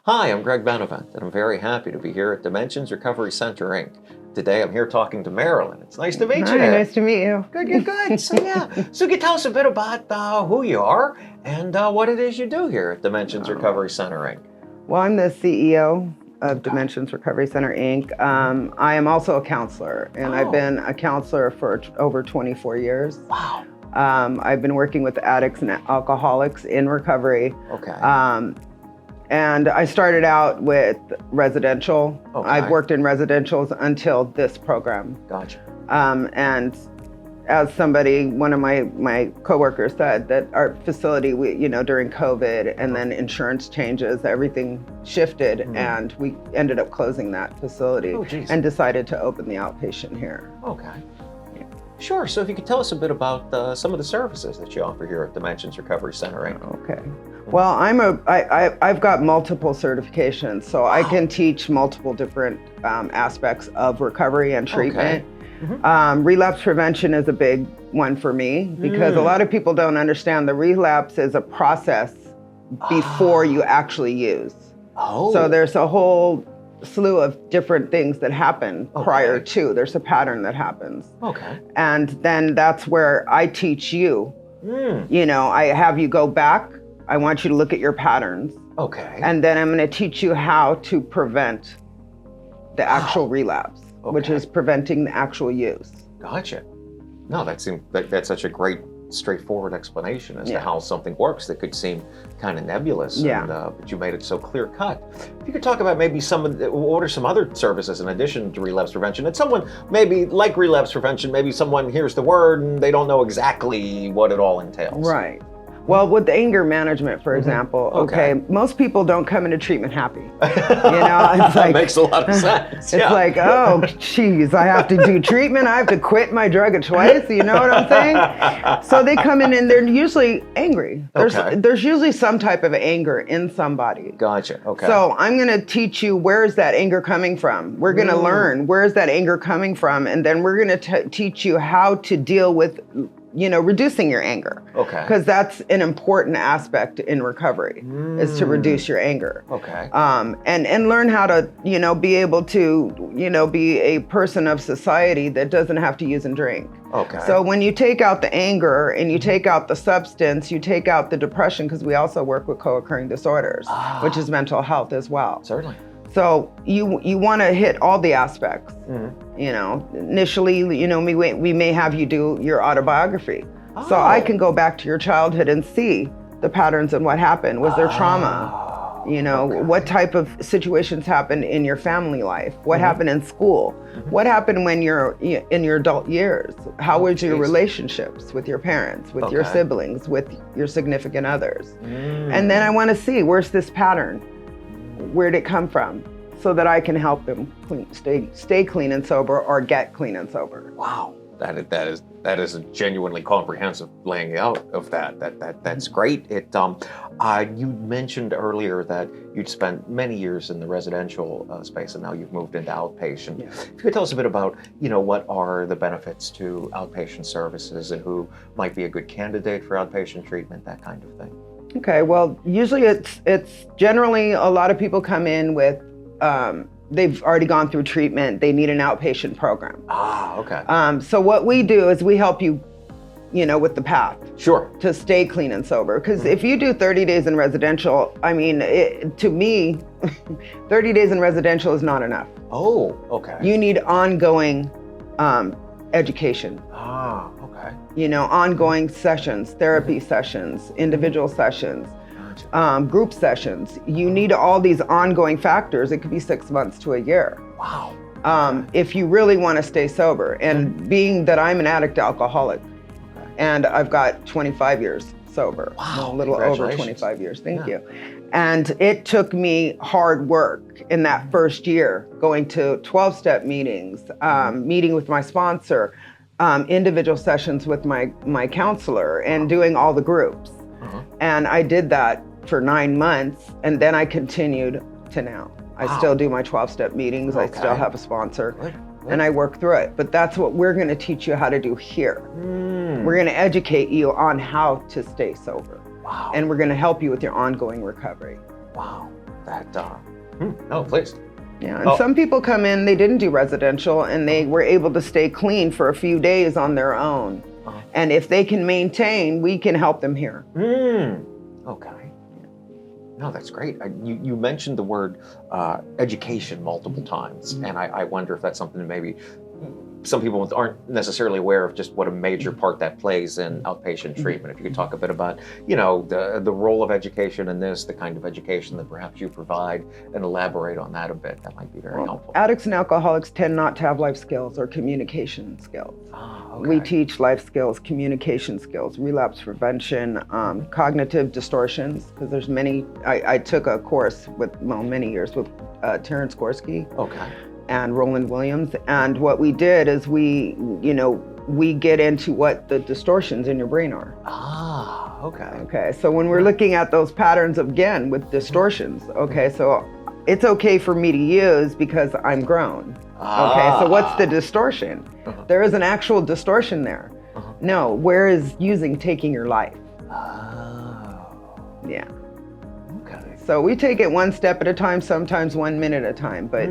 Hi, I'm Greg Benevent, and I'm very happy to be here at Dimensions Recovery Center, Inc. Today I'm here talking to Marilyn. It's nice to meet you. Hi, nice to meet you. Good. So you can tell us a bit about who you are and what it is you do here at Dimensions Recovery Center, Inc. Well, I'm the CEO of Dimensions Recovery Center, Inc. I am also a counselor, and I've been a counselor for over 24 years. Wow. I've been working with addicts and alcoholics in recovery. Okay. And I started out with residential. Okay. I've worked in residentials until this program. Gotcha. And as somebody, one of my coworkers said that our facility, during COVID and then insurance changes, everything shifted and we ended up closing that facility and decided to open the outpatient here. Okay. Sure. So if you could tell us a bit about some of the services that you offer here at Dimensions Recovery Center, Inc. Okay. Well, I've got multiple certifications, so I can teach multiple different aspects of recovery and treatment. Okay. Relapse prevention is a big one for me because a lot of people don't understand the relapse is a process before you actually use. Oh. So there's a whole slew of different things that happen prior to. There's a pattern that happens. Okay. And then that's where I teach you. I have you go back. I want you to look at your patterns. Okay. And then I'm going to teach you how to prevent the actual relapse, which is preventing the actual use. Gotcha. No, that's such a great, straightforward explanation as to how something works that could seem kind of nebulous. And, but you made it so clear cut. If you could talk about maybe what are some other services in addition to relapse prevention? And someone maybe like relapse prevention, maybe someone hears the word and they don't know exactly what it all entails. Right. Well, with anger management, for example, most people don't come into treatment happy. It's that like, makes a lot of sense. It's like, oh, geez, I have to do treatment. I have to quit my drug twice. You know what I'm saying? So they come in and they're usually angry. There's usually some type of anger in somebody. Gotcha. Okay. So I'm going to teach you where's that anger coming from. We're going to learn where's that anger coming from, and then we're going to teach you how to deal with reducing your anger. Okay. Because that's an important aspect in recovery, is to reduce your anger. Okay. And learn how to, be able to, be a person of society that doesn't have to use and drink. Okay. So when you take out the anger and you take out the substance, you take out the depression, because we also work with co-occurring disorders, which is mental health as well. Certainly. So you want to hit all the aspects. Initially, we may have you do your autobiography. So I can go back to your childhood and see the patterns and what happened. Was there trauma? What type of situations happened in your family life? What happened in school? What happened when you're in your adult years? How was your relationships with your parents, with your siblings, with your significant others? And then I want to see, where's this pattern? Where'd it come from? So that I can help them stay clean and sober or get clean and sober. Wow, that is a genuinely comprehensive laying out of that. That's great. You mentioned earlier that you'd spent many years in the residential space, and now you've moved into outpatient. Yeah. If you could tell us a bit about, what are the benefits to outpatient services and who might be a good candidate for outpatient treatment, that kind of thing. Okay, well, usually it's generally a lot of people come in with, they've already gone through treatment, they need an outpatient program. Okay. So what we do is we help you, with the path. Sure. To stay clean and sober. Because if you do 30 days in residential, to me, 30 days in residential is not enough. Oh, okay. You need ongoing education. Okay. Ongoing sessions, therapy sessions, individual sessions, group sessions. You need all these ongoing factors. It could be 6 months to a year. Wow. If you really want to stay sober. And being that I'm an addict alcoholic, and I've got 25 years sober. Wow. A little over 25 years. Thank you. And it took me hard work in that first year, going to 12-step meetings, meeting with my sponsor, individual sessions with my counselor, and doing all the groups. And I did that for 9 months, and then I continued to now. I still do my 12-step meetings. I still have a sponsor, and I work through it. But that's what we're going to teach you how to do here. We're going to educate you on how to stay sober. Wow. And we're going to help you with your ongoing recovery. Wow. No, please. Yeah, and some people come in, they didn't do residential, and they were able to stay clean for a few days on their own. And if they can maintain, we can help them here. Okay. No, that's great. You mentioned the word education multiple times, and I wonder if that's something that maybe some people aren't necessarily aware of just what a major part that plays in outpatient treatment. If you could talk a bit about, the role of education in this, the kind of education that perhaps you provide, and elaborate on that a bit, that might be very helpful. Addicts and alcoholics tend not to have life skills or communication skills. Okay. We teach life skills, communication skills, relapse prevention, cognitive distortions, because there's many. I took a course many years with Terrence Gorski. Okay. And Roland Williams, and what we did is we get into what the distortions in your brain are. Okay, so when we're looking at those patterns again with distortions, so it's okay for me to use because I'm grown. Okay, so what's the distortion? There is an actual distortion there. No, where is using taking your life? Yeah. Okay. So we take it one step at a time, sometimes 1 minute at a time, but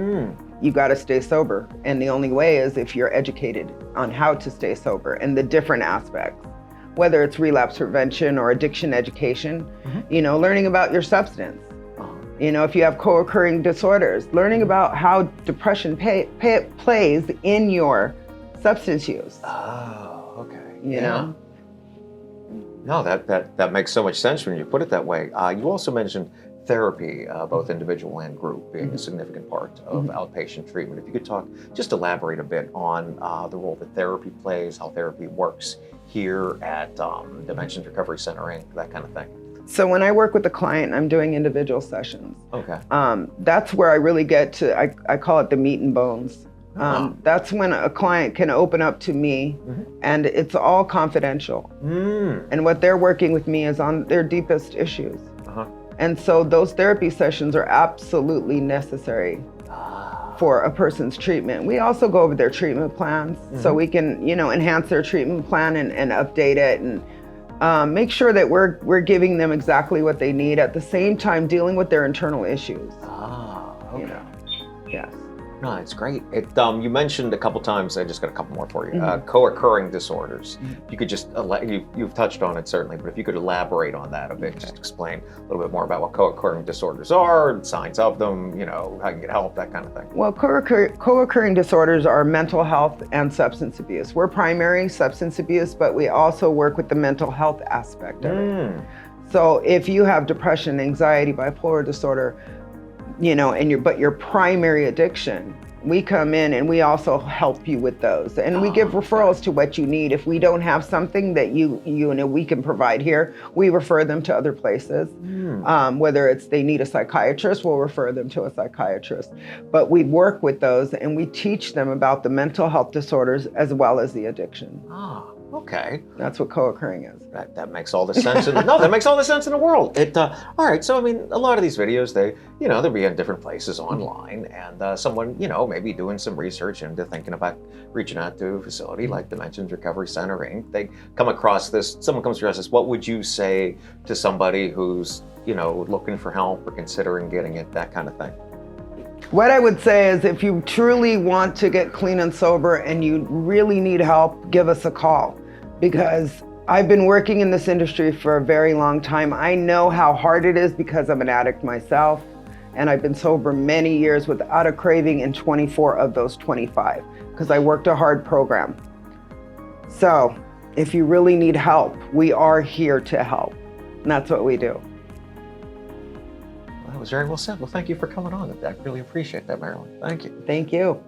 you got to stay sober. And the only way is if you're educated on how to stay sober and the different aspects, whether it's relapse prevention or addiction education, learning about your substance. If you have co-occurring disorders, learning about how depression plays in your substance use. You know? No, that makes so much sense when you put it that way. You also mentioned therapy, both individual and group, being a significant part of outpatient treatment. If you could just elaborate a bit on the role that therapy plays, how therapy works here at Dimensions Recovery Center, Inc., that kind of thing. So when I work with a client, I'm doing individual sessions. Okay. That's where I really get to, I call it the meat and bones. That's when a client can open up to me, and it's all confidential. And what they're working with me is on their deepest issues. And so those therapy sessions are absolutely necessary for a person's treatment. We also go over their treatment plans so we can, enhance their treatment plan and update it and make sure that we're giving them exactly what they need, at the same time dealing with their internal issues. Okay. Yes. No, it's great. You mentioned a couple times, I just got a couple more for you, co-occurring disorders. If you could just, you've touched on it certainly, but if you could elaborate on that a bit, just explain a little bit more about what co-occurring disorders are, signs of them, how you get help, that kind of thing. Well, co-occurring disorders are mental health and substance abuse. We're primary substance abuse, but we also work with the mental health aspect of it. So if you have depression, anxiety, bipolar disorder, but your primary addiction, we come in and we also help you with those. And we give referrals to what you need. If we don't have something that we can provide here, we refer them to other places. Whether it's they need a psychiatrist, we'll refer them to a psychiatrist. But we work with those and we teach them about the mental health disorders as well as the addiction. Okay. That's what co-occurring is. That makes all the sense. That makes all the sense in the world. All right. So, a lot of these videos, they'll be in different places online, and someone, maybe doing some research into thinking about reaching out to a facility like Dimensions Recovery Center, Inc. They come across this, someone comes across this, what would you say to somebody who's, looking for help or considering getting it, that kind of thing? What I would say is if you truly want to get clean and sober and you really need help, give us a call, because I've been working in this industry for a very long time. I know how hard it is because I'm an addict myself, and I've been sober many years without a craving in 24 of those 25 because I worked a hard program. So if you really need help, we are here to help, and that's what we do. That was very well said. Well, thank you for coming on. I really appreciate that, Marilyn. Thank you. Thank you.